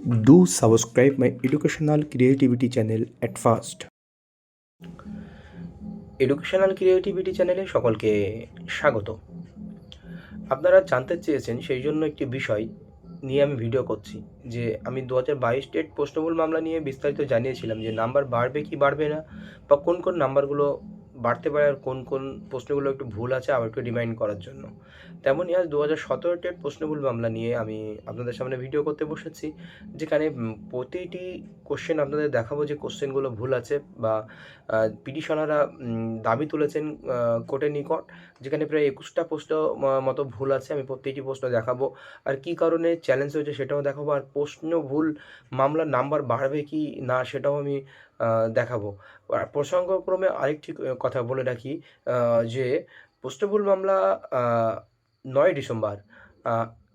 Do subscribe my educational creativity channel at first. Educational creativity চ্যানেলে সকলকে স্বাগত। আপনারা জানতে চেয়েছেন, সেই জন্য একটি বিষয় নিয়ে আমি ভিডিও করছি যে আমি 2022 টেট প্রশ্নমূল মামলা নিয়ে বিস্তারিত জানিয়েছিলাম যে নাম্বার বাড়বে কি বাড়বে না, বা কোন কোন নাম্বারগুলো বাড়তে পারে আর কোন কোন প্রশ্নগুলো একটু ভুল আছে আবার একটু রিমাইন্ড করার জন্য। তেমনই আজ 2017 টেট প্রশ্নমূল মামলা নিয়ে আমি আপনাদের সামনে ভিডিও করতে বসেছি, যেখানে প্রতিটি কোশ্চেন আপনাদের দেখাবো যে কোশ্চেনগুলো ভুল আছে বা পিটিশনাররা দাবি তুলেছেন কোর্টের নিকট, যেখানে প্রায় 21টা প্রশ্ন মতো ভুল আছে। আমি প্রত্যেকটি প্রশ্ন দেখাবো, আর কী কারণে চ্যালেঞ্জ হয়েছে সেটাও দেখাবো, আর প্রশ্ন ভুল মামলার নাম্বার বাড়বে কি না সেটাও আমি দেখাবো। আর প্রসঙ্গক্রমে আরেকটি কথা বলে রাখি, যে প্রশ্নভুল মামলা 9 ডিসেম্বর,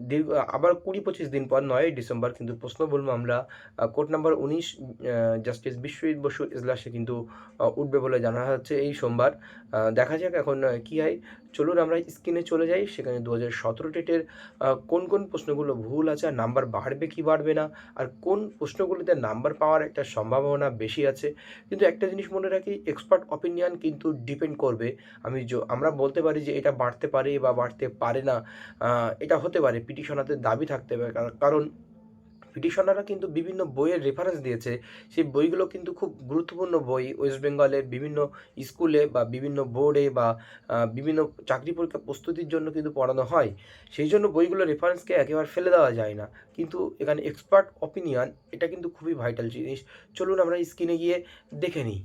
দীর্ঘ আবার 20-25 দিন পর 9 ডিসেম্বর কিন্তু প্রশ্নভুল মামলা court number 19 justice Biswajit Basu এজলাসে কিন্তু উঠবে বলে জানা যাচ্ছে এই সোমবার। দেখা যাক এখন কী হয়। চলুন আমরা স্ক্রিনে চলে যাই, সেখানে 2017 টেটের কোন কোন প্রশ্নগুলো ভুল আছে, আর নাম্বার বাড়বে কি বাড়বে না, আর কোন প্রশ্নগুলিতে নাম্বার পাওয়ার একটা সম্ভাবনা বেশি আছে। কিন্তু একটা জিনিস মনে রাখি, এক্সপার্ট অপিনিয়ন কিন্তু ডিপেন্ড করবে। আমরা বলতে পারি যে এটা বাড়তে পারে বা বাড়তে পারে না, এটা হতে পারে পিটিশনারদের দাবি থাকতে পারে, কারণ পিটিশনাররা কিন্তু বিভিন্ন বইয়ের রেফারেন্স দিয়েছে। সেই বইগুলো কিন্তু খুব গুরুত্বপূর্ণ বই, ওয়েস্ট বেঙ্গলের বিভিন্ন স্কুলে বা বিভিন্ন বোর্ডে বা বিভিন্ন চাকরি পরীক্ষা প্রস্তুতির জন্য কিন্তু পড়ানো হয়। সেই জন্য বইগুলোর রেফারেন্সকে একেবারে ফেলে দেওয়া যায় না, কিন্তু এখানে এক্সপার্ট অপিনিয়ন এটা কিন্তু খুবই ভাইটাল জিনিস। চলুন আমরা স্ক্রিনে গিয়ে দেখে নিই।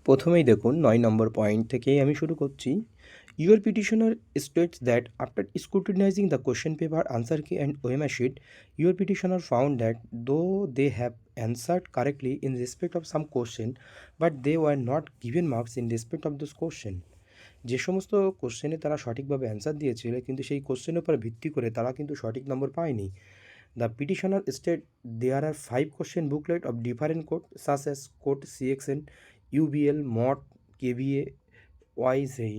প্রথমেই দেখুন 9 নম্বর পয়েন্ট থেকেই আমি শুরু করছি। Your petitioner states that after scrutinizing the question paper, answer key and OMR sheet, your petitioner found that though they have answered correctly in respect of some question, but they were not given marks in respect of those question. যে সমস্ত কোশ্চেনে তারা সঠিকভাবে answer দিয়েছিল, কিন্তু সেই কোশ্চেনের উপর ভিত্তি করে তারা কিন্তু সঠিক নম্বর পায়নি। The petitioner state there are 5 question booklet of different code such as code CXN, UBL, MOT, KVA, YZE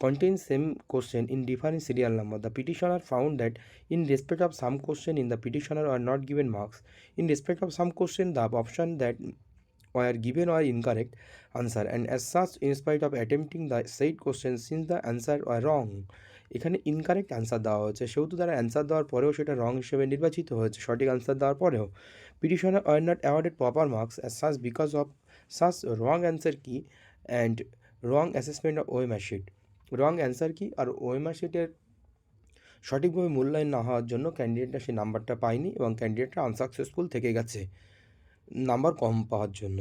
contains same question in different serial number. The petitioner found that in respect of some question in the petitioner are not given marks. In respect of some question, the option that were given were incorrect answer, and as such, in spite of attempting the said question, since the answer were wrong, এখানে incorrect answer দেওয়া হয়েছে, সেহেতু তারা answer দেওয়ার পরেও সেটা রং হিসেবে নির্বাচিত হয়েছে সঠিক অ্যান্সার দেওয়ার পরেও। Petitioner are not awarded proper marks as such because of such wrong answer key and wrong assessment of OMR sheet. Wrong answer key আর ওএমআর শিটের সঠিকভাবে মূল্যায়ন না হওয়ার জন্য ক্যান্ডিডেটরা সেই নাম্বারটা পায়নি এবং ক্যান্ডিডেটরা আনসাকসেসফুল থেকে গেছে নাম্বার কম পাওয়ার জন্য।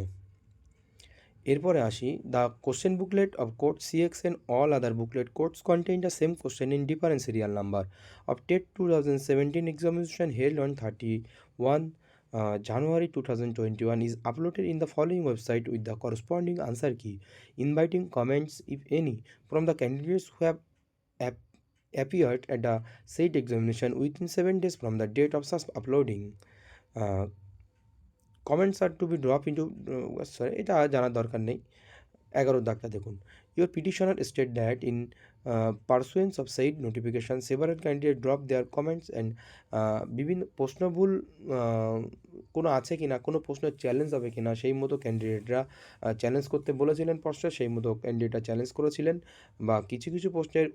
এরপরে আসি, the question booklet of code CXN all other booklet codes contain the same question in different serial number of TET 2017 examination held on 31 January 2021 is uploaded in the following website with the corresponding answer key, inviting comments if any from the candidates who have appeared at the said examination within 7 days from the date of such uploading. Comments are to be drop into sorry, এটা জানার দরকার নেই। 11 দাগটা দেখুন, your petitioner state that in pursuance of side notification several candidate drop their comments and বিভিন্ন প্রশ্নভুল কোনো আছে কি না, কোনো প্রশ্নের চ্যালেঞ্জ হবে কি না, সেই মতো ক্যান্ডিডেটরা চ্যালেঞ্জ করতে বলেছিলেন প্রশ্ন, সেই মতো ক্যান্ডিডেটরা চ্যালেঞ্জ করেছিলেন, বা কিছু কিছু প্রশ্নের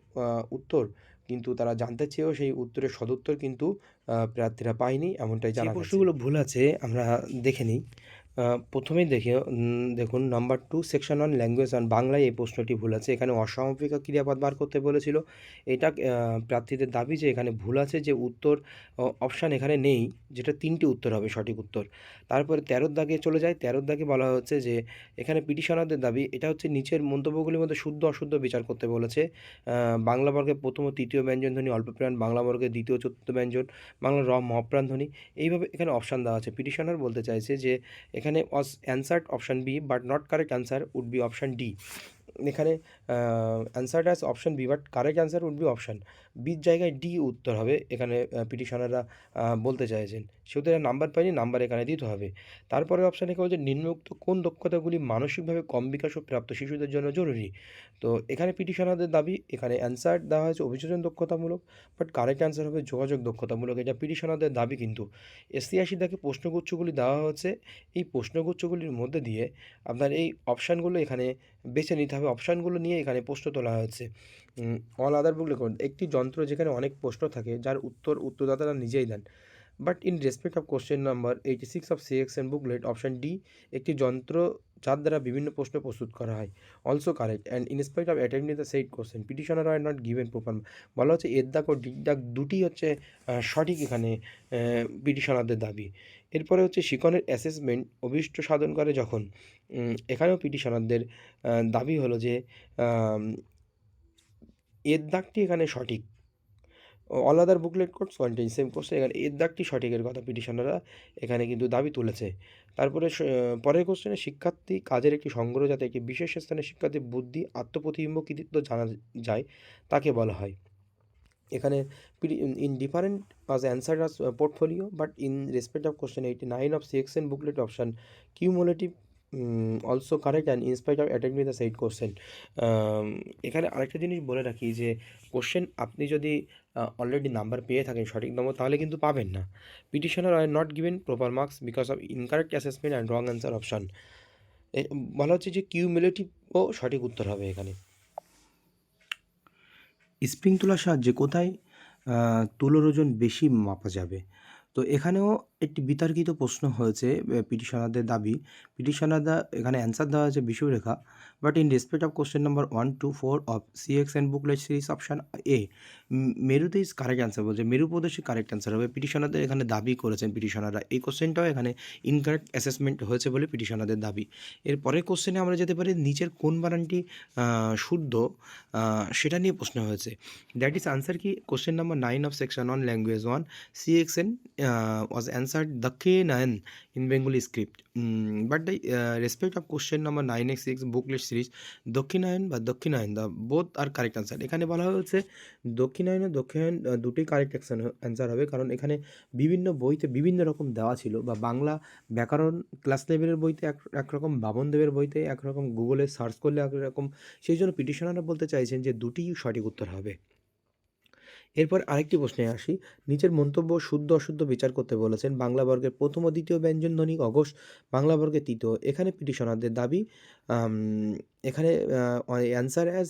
উত্তর কিন্তু তারা জানতে চেয়েও সেই উত্তরের সদুত্তর কিন্তু প্রার্থীরা পায়নি, এমনটাই জানা গেছে। প্রশ্নগুলো ভুল আছে আমরা দেখে নিই। প্রথমেই দেখুন নাম্বার 2 সেকশন 1 ল্যাঙ্গুয়েজ অন বাংলায় এই প্রশ্নটি ভুল আছে। এখানে অসমাপিকা ক্রিয়াপদ বার করতে বলেছিল। এটা প্রার্থীদের দাবি যে এখানে ভুল আছে, যে উত্তর অপশান এখানে নেই, যেটা 3টি উত্তর হবে সঠিক উত্তর। তারপরে 13 দাগে চলে যায়। 13 দাগে বলা হচ্ছে যে এখানে পিটিশনারদের দাবি, এটা হচ্ছে নিচের মন্তব্যগুলির মধ্যে শুদ্ধ অশুদ্ধ বিচার করতে বলেছে। বাংলা বর্গের প্রথম ও তৃতীয় ব্যঞ্জনধ্বনি অল্পপ্রাণ, বাংলা বর্গের দ্বিতীয় চতুর্থ ব্যঞ্জন, বাংলা মহাপ্রাণ ধ্বনি, এইভাবে এখানে অপশান দেওয়া আছে। পিটিশনার বলতে চাইছে যে এখানে was answered option B but not correct answer would be option D. এখানে অ্যান্সারটা আছে option B, but correct answer would be option বির জায়গায় ডি উত্তর হবে। এখানে পিটিশনাররা বলতে চাইছেন, সেহেতু এরা নাম্বার পায়নি, নাম্বার এখানে দিতে হবে। তারপরে অপশানে কেউ যে নিম্নোক্ত কোন দক্ষতাগুলি মানসিকভাবে কম বিকাশ ও প্রাপ্ত শিশুদের জন্য জরুরি। তো এখানে পিটিশনারদের দাবি, এখানে অ্যান্সার দেওয়া হয়েছে অভিযোজন দক্ষতামূলক, বাট কারেক্ট অ্যান্সার হবে যোগাযোগ দক্ষতামূলক। এটা পিটিশনারদের দাবি। কিন্তু 80 দাগে প্রশ্নগুচ্ছগুলি দেওয়া হচ্ছে, এই প্রশ্নগুচ্ছগুলির মধ্যে দিয়ে আপনার এই অপশানগুলো এখানে বেছে নিতে হবে। অপশানগুলো নিয়ে এখানে প্রশ্ন তোলা হয়েছে। অল আদার বুকলেট কোড, একটি যন্ত্র যেখানে অনেক প্রশ্ন থাকে যার উত্তরদাতারা নিজেই দেন। But in respect of question number 86 of CXN booklet option D, একটি যন্ত্র যার দ্বারা বিভিন্ন প্রশ্ন প্রস্তুত করা হয়। Also correct and in spite of attending the said question petitioner are not given proper, বলা হচ্ছে এর দাগ ও ডির দাগ দুটি হচ্ছে সঠিক এখানে পিটিশনারদের দাবি। এরপরে হচ্ছে শিকনের অ্যাসেসমেন্ট অভীষ্ট সাধন করে যখন, এখানেও পিটিশনারদের দাবি হলো যে এর দাগটি এখানে সঠিক। All other booklet codes contain same question, এখানে এর দাগটি সঠিকের কথা পিটিশনাররা এখানে কিন্তু দাবি তুলেছে। তারপরে পরের কোশ্চেনে শিক্ষার্থী কাজের একটি সংগ্রহ যাতে একটি বিশেষ স্থানে শিক্ষার্থীর বুদ্ধি আত্মপ্রতিবিম্ব কৃতিত্ব জানা যায় তাকে বলা হয়। এখানে in different as answer as portfolio, but in respect of question 89 of CXN booklet option cumulative also correct and in spite of attending the said question. এখানে আরেকটা জিনিস বলে রাখি যে কোশ্চেন আপনি যদি অলরেডি নাম্বার পেয়ে থাকেন সঠিক নম্বর, তাহলে কিন্তু পাবেন না। Petitioner are not given proper marks because of incorrect assessment and wrong answer option. বলা হচ্ছে যে কিউমুলেটিভও সঠিক উত্তর হবে এখানে। স্প্রিং তোলার সাহায্যে কোথায় তুলোর ওজন বেশি মাপা যাবে? তো এখানেও একটি বিতর্কিত প্রশ্ন হয়েছে। পিটিশনারদের দাবি, পিটিশনাররা এখানে অ্যান্সার দেওয়া হয়েছে বিষুবরেখা, but in respect of question number 1 to 4 of CXN booklet series option A মেরুতে ইজ কারেক্ট অ্যান্সার, বলছে মেরু প্রদেশে কারেক্ট অ্যান্সার হবে। পিটিশনারদের এখানে দাবি করেছেন পিটিশনাররা, এই কোশ্চেনটাও এখানে ইনকারেক্ট অ্যাসেসমেন্ট হয়েছে বলে পিটিশনারদের দাবি। এর পরের কোশ্চেনে আমরা যেতে পারি নিচের কোন বানানটি শুদ্ধ, সেটা নিয়ে প্রশ্ন হয়েছে। দ্যাট ইজ আনসার কি question number 9 of section 1 language 1 সিএক্সএন was answered Dakkinayan in Bengali script. But the respect of question number 9x6 booklet series Dakkinayan বা দক্ষিণায়ন the both are correct answer। এখানে বলা হয়েছে দক্ষিণায়ন ও দক্ষিণায়ন দুটোই কারেক্ট অ্যান্সার হবে, কারণ এখানে বিভিন্ন বইতে বিভিন্ন রকম দেওয়া ছিল, বা বাংলা ব্যাকরণ ক্লাস লেভেলের বইতে একরকম, বামনদেবের বইতে একরকম, গুগলে সার্চ করলে একরকম, সেই জন্য পিটিশনাররা বলতে চাইছেন যে দুটিই সঠিক উত্তর হবে। এরপর আরেকটি প্রশ্নে আসি, নিচের মন্তব্য শুদ্ধ অশুদ্ধ বিচার করতে বলেছেন। বাংলা বর্গের প্রথম ও দ্বিতীয় ব্যঞ্জন ধ্বনি অঘোষ, বাংলা বর্গের তৃতীয়। এখানে পিটিশনারদের দাবি এখানে অ্যান্সার অ্যাজ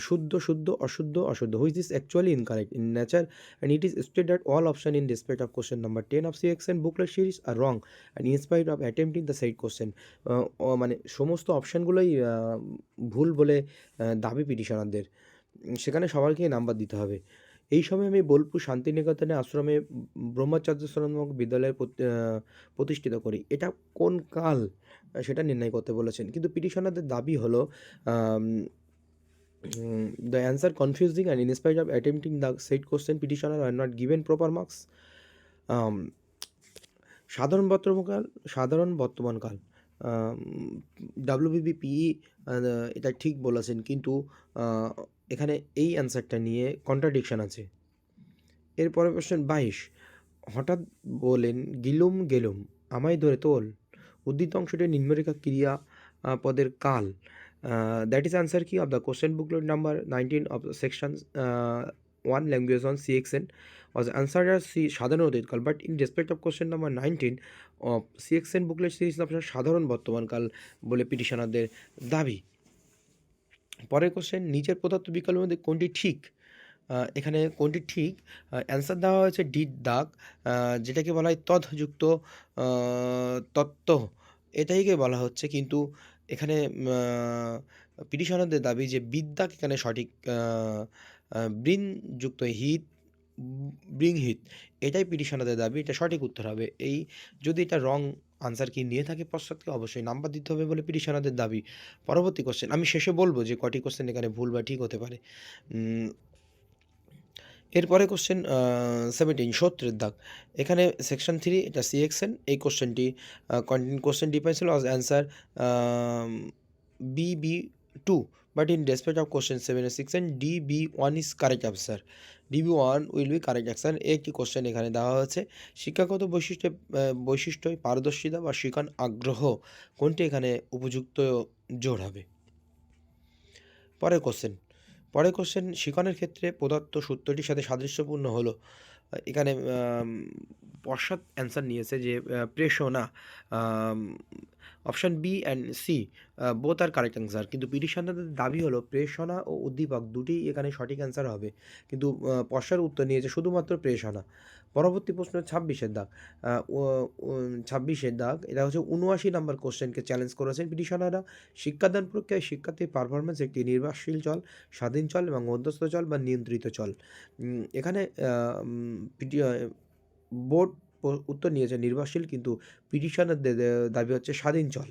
শুদ্ধ শুদ্ধ অশুদ্ধ অশুদ্ধ, which is actually incorrect in nature and it is state that all option in respect of question number 10 of CXN booklet series are wrong and in spite of attempting the said question. মানে সমস্ত অপশানগুলোই ভুল বলে দাবি পিটিশনারদের, সেখানে সবাইকে number দিতে হবে। এই সময় আমি বোলপুর শান্তিনিকেতনে আশ্রমে ব্রহ্মচার্যাশ্রম নামক বিদ্যালয় প্রতিষ্ঠিত করি। এটা কোন কাল সেটা নির্ণয় করতে বলেছেন। কিন্তু পিটিশনারদের দাবি হলো the answer confusing and in spite of attempting the set question petitioner are not given proper marks. সাধারণ বর্তমানকাল WBBPE এটা ঠিক বলেছেন, কিন্তু এখানে এই অ্যান্সারটা নিয়ে কন্ট্রাডিকশান আছে। এরপরে কোশ্চেন 22, হঠাৎ বলেন গিলুম গেলুম আমায় ধরে তোল, উদ্ধৃত অংশটি নিম্নরেখা ক্রিয়া পদের কাল। That is answer key of the question booklet number 19 of section 1 language 1 CXN was answered as C সাধারণ অতীতকাল, but in respect of question number 19 of CXN booklet series option সাধারণ বর্তমানকাল বলে পিটিশনারদের দাবি। পরের কোশ্চেন, নিচের প্রদত্ত বিকল্পের মধ্যে কোনটি ঠিক? এখানে কোনটি ঠিক অ্যান্সার দেওয়া হয়েছে ডির দাগ, যেটাকে বলা হয় তথযুক্ত তত্ত্ব, এটাইকে বলা হচ্ছে। কিন্তু এখানে পিটিশনারদের দাবি যে বিদ্যাক এখানে সঠিক, বৃনযুক্ত হিত ব্রিং হিত, এটাই পিটিশনারদের দাবি, এটা সঠিক উত্তর হবে। এই যদি এটা রং আনসার কি নিয়ে থাকে পশ্চাৎকে, অবশ্যই নাম্বার দিতে হবে বলে পিটিশনারদের দাবি। পরবর্তী কোশ্চেন, আমি শেষে বলবো যে কটি কোশ্চেন এখানে ভুল বা ঠিক হতে পারে। এরপরে কোশ্চেন 17 সূত্রের দাগ, এখানে সেকশন 3 এটা CXN, এই কোশ্চেনটি question depends answer BB 2, but in respect of question 7 and 6 and DB1 is correct answer. DB1 will be correct answer. একটি কোশ্চেন এখানে দেওয়া হয়েছে, শিক্ষাগত বৈশিষ্ট্যই পারদর্শিতা বা শিখন আগ্রহ কোনটি এখানে উপযুক্ত জোর হবে। পরের কোশ্চেন শিখনের ক্ষেত্রে প্রদত্ত সূত্রটির সাথে সাদৃশ্যপূর্ণ হলো। এখানে পশ্চাৎ অ্যান্সার নিয়েছে যে প্রেষণা, option B and C both are correct answer, কিন্তু পিটিশনারদের দাবি হলো প্রেষণা ও উদ্দীপক দুটিই এখানে সঠিক অ্যান্সার হবে, কিন্তু পশ্চাৎ উত্তর নিয়েছে শুধুমাত্র প্রেষণা। পরবর্তী প্রশ্ন 26-এর দাগ, 26-এর দাগ, এটা হচ্ছে 79 নম্বর কোশ্চেনকে চ্যালেঞ্জ করেছেন পিটিশনাররা। শিক্ষাদান প্রক্রিয়ায় শিক্ষার্থীর পারফরমেন্স একটি নির্ভরশীল চল, স্বাধীন চল এবং মধ্যস্থ চল বা নিয়ন্ত্রিত চল। এখানে বোর্ড উত্তর নিয়েছে নির্ভরশীল, কিন্তু পিটিশনারদের দাবি হচ্ছে স্বাধীন চল।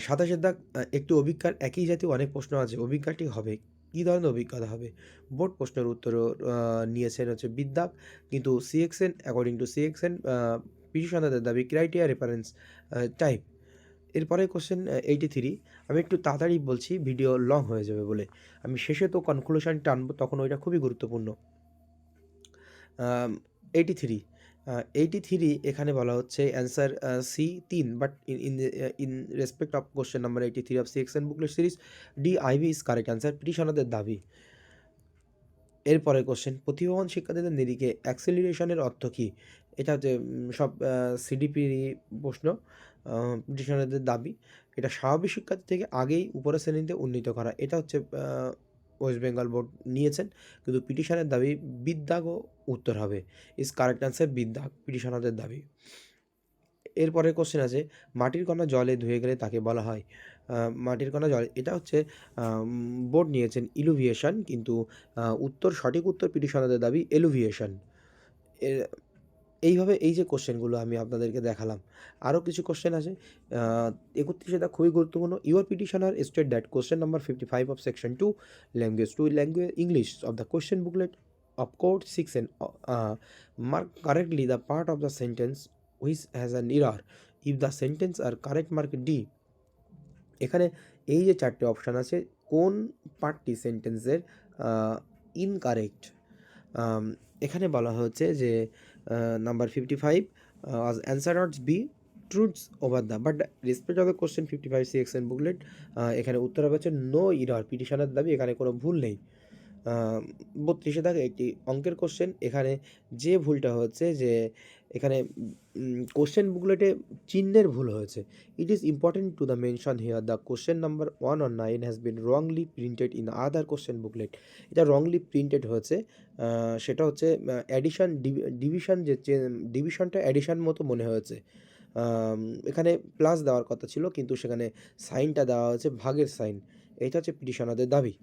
27-এর দাগ, একটি অভিজ্ঞার একই জাতীয় অনেক প্রশ্ন আছে, অভিজ্ঞাটি হবে কী ধরনের অভিজ্ঞতা হবে? বোর্ড প্রশ্নের উত্তরও নিয়েছেন হচ্ছে বিদ্যাক, কিন্তু সিএক্সএন অ্যাকর্ডিং টু সিএক্সএন পিটিশনারদের দাবি ক্রাইটেরিয়া রেফারেন্স টাইপ। এরপরে কোশ্চেন 83, আমি একটু তাড়াতাড়ি বলছি ভিডিও লং হয়ে যাবে বলে, আমি শেষে তো কনক্লুশন টানবো, তখন ওইটা খুবই গুরুত্বপূর্ণ। 83 এখানে বলা হচ্ছে answer C 3, but in respect of question number 83 of CXN booklet series D IV is correct answer, পিটিশনারদের দাবি। এরপরে কোশ্চেন, প্রতিভাবান শিক্ষার্থীদের নিরিখে অ্যাক্সেলারেশনের অর্থ কী? এটা হচ্ছে সব সিডিপি প্রশ্ন। পিটিশনারদের দাবি এটা স্বাভাবিক শিক্ষার্থী থেকে আগেই উপরের শ্রেণীতে উন্নীত করা, এটা হচ্ছে ওয়েস্ট বেঙ্গল বোর্ড নিয়েছেন, কিন্তু পিটিশনের দাবি বিদ্যাগও উত্তর হবে, ইজ কারেক্ট অ্যান্সার বিদ্যাগ, পিটিশনারদের দাবি। এরপরের কোশ্চেন আছে, মাটির কণা জলে ধুয়ে গেলে তাকে বলা হয়, মাটির কণা জলে, এটা হচ্ছে বোর্ড নিয়েছেন ইলুভিয়েশন, কিন্তু সঠিক উত্তর পিটিশনারদের দাবি এলুভিয়েশন। এইভাবে এই যে কোশ্চেনগুলো আমি আপনাদেরকে দেখালাম, আরও কিছু কোশ্চেন আছে। 31 খুবই গুরুত্বপূর্ণ, your petitioner state that question number 55 of section 2 language English of the question booklet of code 6 and mark correctly the part of the sentence which has an error. If the sentence are correct, mark D. এখানে এই যে 4টে option আছে, কোন পার্টটি সেন্টেন্সের incorrect? এখানে বলা হচ্ছে যে number 55 answer oughts be truths over the, but respect of the question 55 CXN booklet, এখানে উত্তর হবে হচ্ছে নো ইরর, পিটিশনের দাবি এখানে কোনো ভুল নেই। 32 দাগে একটি অঙ্কের কোশ্চেন, এখানে যে ভুলটা হচ্ছে যে এখানে কোশ্চেন বুকলেটে চিহ্নের ভুল হয়েছে। It is important to the mention here the question number 1 or 9 has been wrongly printed in other question booklet, এটা রংলি প্রিন্টেড হয়েছে। সেটা হচ্ছে অ্যাডিশন ডিভিশন, যে ডিভিশনটা অ্যাডিশন মতো মনে হয়েছে। এখানে প্লাস দেওয়ার কথা ছিল, কিন্তু সেখানে সাইনটা দেওয়া হয়েছে ভাগের সাইন, এইটা হচ্ছে পিটিশনারদের দাবি।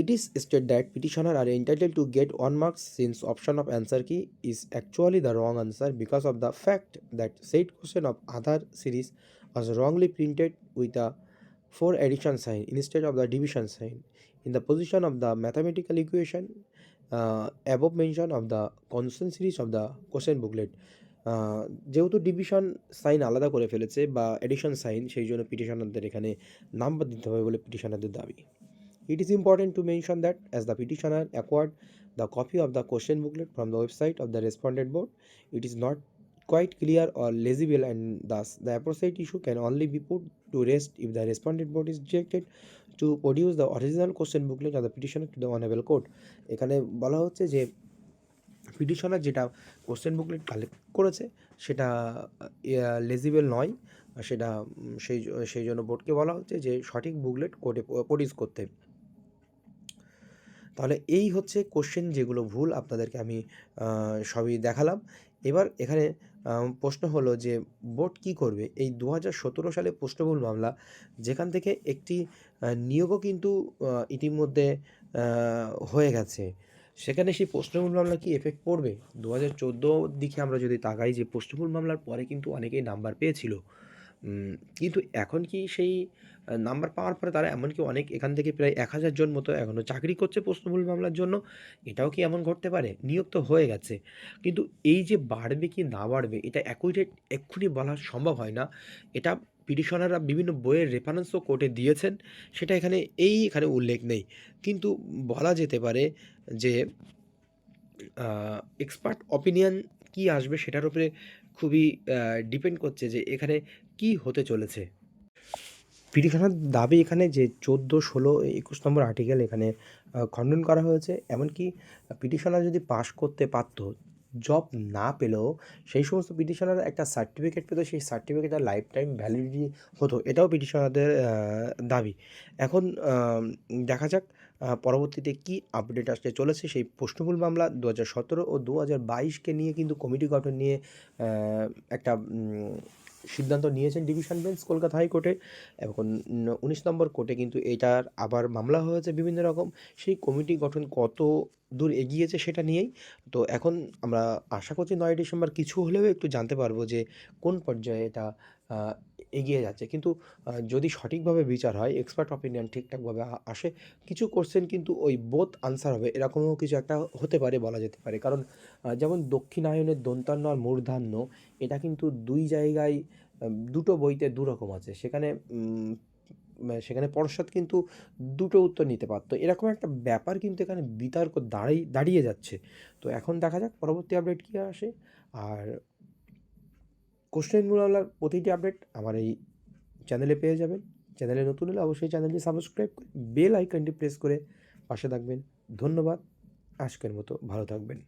It is stated that petitioner are entitled to get 1 mark since option of answer key is actually the wrong answer because of the fact that said question of Aadhaar series was wrongly printed with a 4 addition sign instead of the division sign in the position of the mathematical equation above mention of the constant series of the question booklet. যেহেতু division sign আলাদা করে ফেলেছে বা addition sign, সেই জন্য পিটিশনারদের এখানে number দিতে হবে বলে পিটিশনারদের দাবি। It is important to mention that as the petitioner acquired the copy of the question booklet from the website of the respondent board, it is not quite clear or legible, and thus the appropriate issue can only be put to rest if the respondent board is rejected to produce the original question booklet of the petitioner to the honorable court. এখানে বলা হচ্ছে যে petitioner যেটা question booklet collect করেছে সেটা লেজিবল নয়, সেটা সেই জন্য বোর্ডকে বলা হচ্ছে যে সঠিক বুকলেট কোর্টে প্রডিউস করতে। তাহলে এই হচ্ছে কোশ্চেন যেগুলো ভুল আপনাদেরকে আমি সবই দেখালাম। এবার এখানে প্রশ্ন হলো যে বোর্ড কী করবে? এই 2017 সালে প্রশ্নভুল মামলা, যেখান থেকে একটি নিয়োগও কিন্তু ইতিমধ্যে হয়ে গেছে, সেখানে সেই প্রশ্নভুল মামলা কি এফেক্ট পড়বে? 2014 দিকে আমরা যদি তাকাই, যে প্রশ্নভুল মামলার পরে কিন্তু অনেকেই নাম্বার পেয়েছিল, কিন্তু এখন কি সেই নাম্বার পাওয়ার পরে তারা এমনকি অনেক এখান থেকে প্রায় ১,০০০ জন মতো এখনও চাকরি করছে প্রশ্নমূল মামলার জন্য? এটাও কি এমন ঘটতে পারে? নিয়োগ তো হয়ে গেছে। কিন্তু এই যে বাড়বে কি না বাড়বে এটা অ্যাকুরেট এক্ষুনি বলা সম্ভব হয় না। এটা পিটিশনাররা বিভিন্ন বইয়ের রেফারেন্সও কোর্টে দিয়েছেন। সেটা এখানে উল্লেখ নেই। কিন্তু বলা যেতে পারে যে এক্সপার্ট অপিনিয়ন কি আসবে সেটার উপরে খুবই ডিপেন্ড করছে যে এখানে কি হতে চলেছে। পিটিশনের দাবি এখানে যে ১৪, ১৬, ২১ নম্বর আর্টিকেল এখানে খণ্ডন করা হয়েছে। এমনকি পিটিশনার যদি পাস করতে পারত, জব না পেলেও সেই সমস্ত পিটিশনার একটা সার্টিফিকেট পেত, সেই সার্টিফিকেটটা লাইফ টাইম ভ্যালিডিটি হতো। এটাও পিটিশনারদের দাবি। এখন দেখা যাক পরবর্তীতে কি আপডেট আসতে চলেছে। সেই প্রশ্নমূল মামলা ২০১৭ ও ২০২২কে নিয়ে কিন্তু কমিটি গঠন নিয়ে অ্যা একটা সিদ্ধান্ত নিয়েছেন ডিভিশন বেঞ্চ কলকাতা হাইকোর্টে। এখন ১৯ নম্বর কোর্টে কিন্তু এটার আবার মামলা হয়েছে বিভিন্ন রকম। সেই কমিটি গঠন কত দূর এগিয়েছে সেটা নিয়েই। তো এখন আমরা আশা করছি ৯ই ডিসেম্বর কিছু হলেও একটু জানতে পারবো যে কোন পর্যায়ে এটা আ এগিয়ে যাচ্ছে। কিন্তু যদি সঠিকভাবে বিচার হয়, এক্সপার্ট অপিনিয়ন ঠিকঠাকভাবে আসে, কিছু কোয়েশ্চেন কিন্তু ওই বোথ আনসার হবে এরকমও কিছু একটা হতে পারে বলা যেতে পারে। কারণ যেমন দক্ষিণায়নের দন্ত্যান্ন আর মূর্ধন্য এটা কিন্তু ২ জায়গায় দুটো বইতে দুরকম আছে। সেখানে পর্ষদ কিন্তু দুটো উত্তর নিতে পারত। এরকম একটা ব্যাপার কিন্তু এখানে বিতর্ক দাঁড়িয়ে যাচ্ছে। তো এখন দেখা যাক পরবর্তী আপডেট কী আসে। আর কোশ্চেন মামলার প্রতিটি আপডেট আমার এই চ্যানেলে পেয়ে যাবেন। চ্যানেলে নতুন হলে অবশ্যই চ্যানেলটি সাবস্ক্রাইব করে বেল আইকনটি প্রেস করে পাশে থাকবেন। ধন্যবাদ। আজকের মতো ভালো থাকবেন।